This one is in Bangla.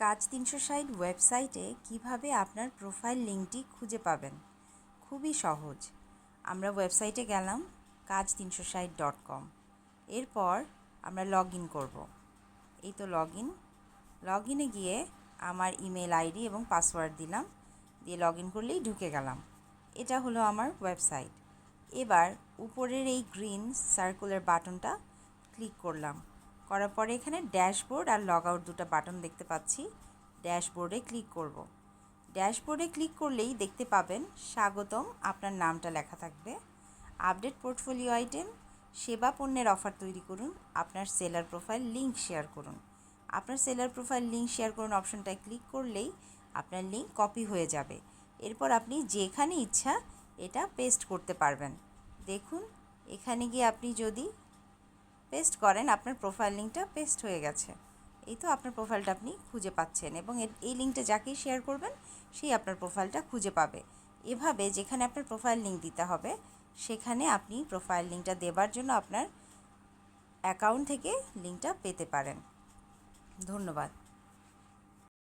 কাজ 360 ওয়েবসাইটে কিভাবে আপনার প্রোফাইল লিঙ্কটি খুঁজে পাবেন। খুবই সহজ। আমরা ওয়েবসাইটে গেলাম কাজ360.com। এরপর আমরা লগ ইন করবো। এই তো লগ ইনে গিয়ে আমার ইমেল আইডি এবং পাসওয়ার্ড দিলাম, দিয়ে লগ ইন করলেই ঢুকে গেলাম। এটা হলো আমার ওয়েবসাইট। এবার উপরের এই গ্রিন সার্কুলার বাটনটা ক্লিক করলাম, করার পরে এখানে ড্যাশবোর্ড আর লগ আউট দুটো বাটন দেখতে পাচ্ছি। ড্যাশবোর্ডে ক্লিক করব। ড্যাশবোর্ডে ক্লিক করলেই দেখতে পাবেন স্বাগতম, আপনার নামটা লেখা থাকবে। আপডেট পোর্টফোলিও আইটেম, সেবা পণ্যের অফার তৈরি করুন, আপনার সেলার প্রোফাইল লিঙ্ক শেয়ার করুন। আপনার সেলার প্রোফাইল লিঙ্ক শেয়ার করুন অপশনটায় ক্লিক করলেই আপনার লিঙ্ক কপি হয়ে যাবে। এরপর আপনি যেখানে ইচ্ছা এটা পেস্ট করতে পারবেন। দেখুন, এখানে গিয়ে আপনি যদি পেস্ট করেন আপনার প্রোফাইল লিঙ্কটা পেস্ট হয়ে গেছে। এই তো আপনার প্রোফাইলটা আপনি খুঁজে পাচ্ছেন এবং এই লিঙ্কটা যাকেই শেয়ার করবেন সেই আপনার প্রোফাইলটা খুঁজে পাবে। এভাবে যেখানে আপনার প্রোফাইল লিঙ্ক দিতে হবে সেখানে আপনি প্রোফাইল লিঙ্কটা দেবার জন্য আপনার অ্যাকাউন্ট থেকে লিঙ্কটা পেতে পারেন। ধন্যবাদ।